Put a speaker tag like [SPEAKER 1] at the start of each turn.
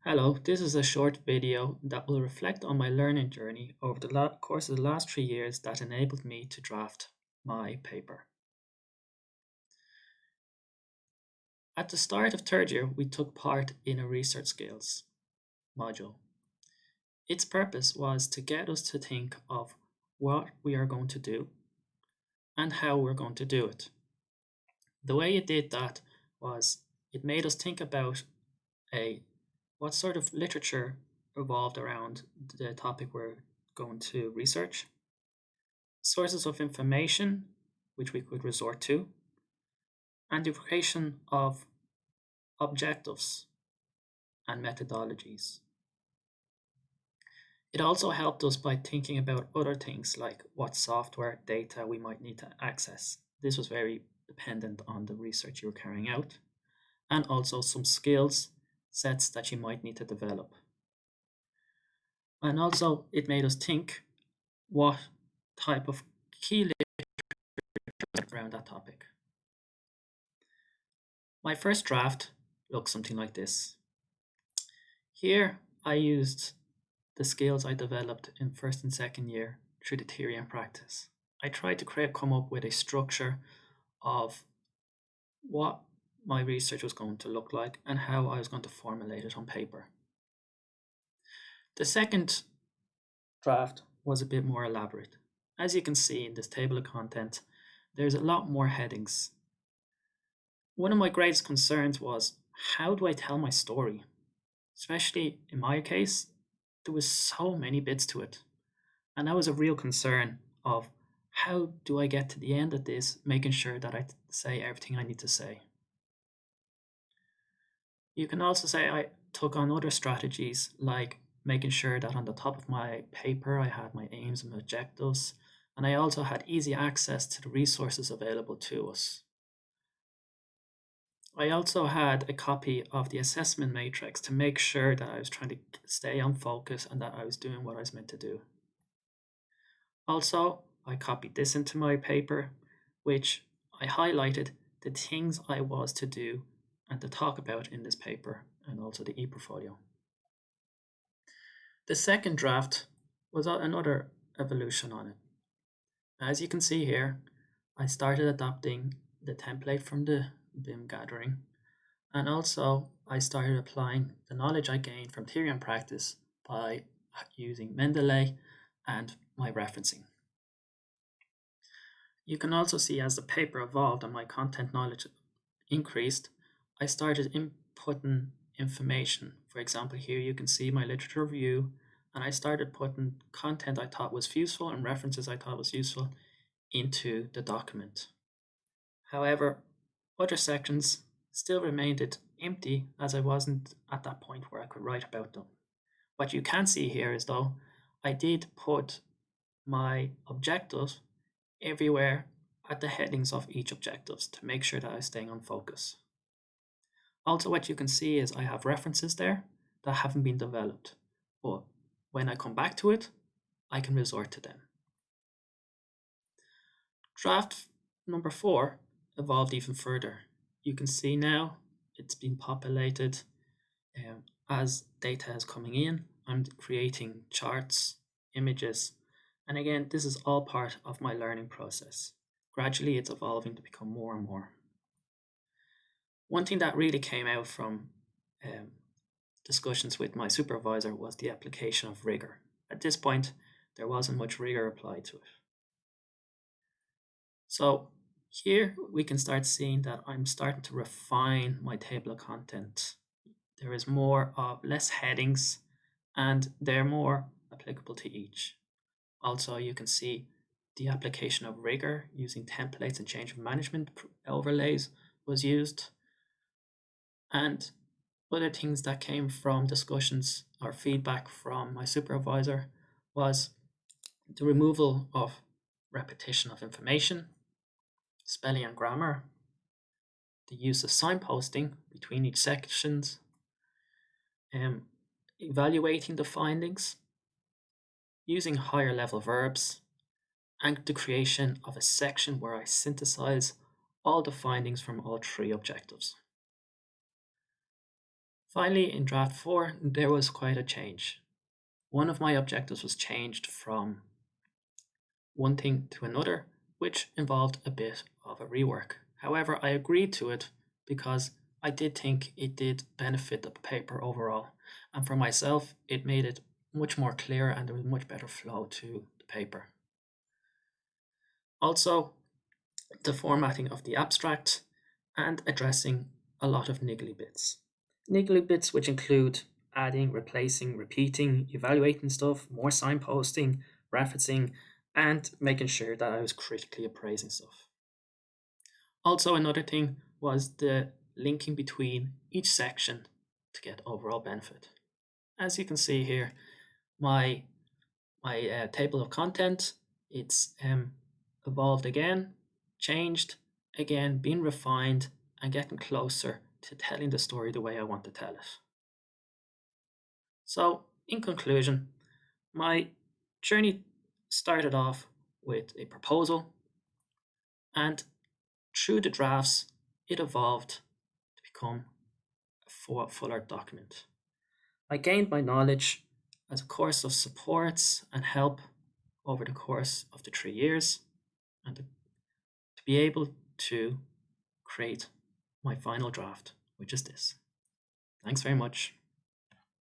[SPEAKER 1] Hello, this is a short video that will reflect on my learning journey over the course of the last 3 years that enabled me to draft my paper. At the start of third year, we took part in a research skills module. Its purpose was to get us to think of what we are going to do and how we're going to do it. The way it did that was it made us think about what sort of literature revolved around the topic we're going to research, sources of information which we could resort to, and the creation of objectives and methodologies. It also helped us by thinking about other things like what software data we might need to access. This was very dependent on the research you were carrying out, and also some skills sets that you might need to develop. And also, it made us think what type of key literature around that topic. My first draft looks something like this. Here, I used the skills I developed in first and second year through the theory and practice. I tried to come up with a structure of what my research was going to look like and how I was going to formulate it on paper. The second draft was a bit more elaborate. As you can see in this table of content, there's a lot more headings. One of my greatest concerns was, how do I tell my story? Especially in my case, there was so many bits to it. And that was a real concern of, how do I get to the end of this, making sure that I say everything I need to say. You can also say I took on other strategies, like making sure that on the top of my paper I had my aims and objectives, and I also had easy access to the resources available to us. I also had a copy of the assessment matrix to make sure that I was trying to stay on focus and that I was doing what I was meant to do. Also, I copied this into my paper, which I highlighted the things I was to do and to talk about in this paper, and also the e-portfolio. The second draft was another evolution on it. As you can see here, I started adopting the template from the BIM gathering, and also I started applying the knowledge I gained from theory and practice by using Mendeley and my referencing. You can also see as the paper evolved and my content knowledge increased, I started inputting information. For example, here you can see my literature review, and I started putting content I thought was useful and references I thought was useful into the document. However, other sections still remained empty, as I wasn't at that point where I could write about them. What you can see here is, though, I did put my objectives everywhere at the headings of each objectives to make sure that I was staying on focus. Also, what you can see is I have references there that haven't been developed, but when I come back to it, I can resort to them. Draft number 4 evolved even further. You can see now it's been populated as data is coming in. I'm creating charts, images, and again, this is all part of my learning process. Gradually, it's evolving to become more and more. One thing that really came out from discussions with my supervisor was the application of rigor. At this point, there wasn't much rigor applied to it. So here we can start seeing that I'm starting to refine my table of content. There is less headings, and they're more applicable to each. Also, you can see the application of rigor using templates and change management overlays was used. And other things that came from discussions or feedback from my supervisor was the removal of repetition of information, spelling and grammar, the use of signposting between each sections, evaluating the findings, using higher level verbs, and the creation of a section where I synthesize all the findings from all 3 objectives. Finally, in draft 4, there was quite a change. One of my objectives was changed from one thing to another, which involved a bit of a rework. However, I agreed to it because I did think it did benefit the paper overall. And for myself, it made it much more clear and there was much better flow to the paper. Also, the formatting of the abstract and addressing a lot of niggly bits. Niggly bits which include adding, replacing, repeating, evaluating stuff, more signposting, referencing, and making sure that I was critically appraising stuff. Also, another thing was the linking between each section to get overall benefit. As you can see here, my table of content, it's evolved again, changed again, been refined, and getting closer to telling the story the way I want to tell it. So, in conclusion, my journey started off with a proposal, and through the drafts, it evolved to become a fuller document. I gained my knowledge as a course of supports and help over the course of the 3 years, and to be able to create my final draft, which is this. Thanks very much.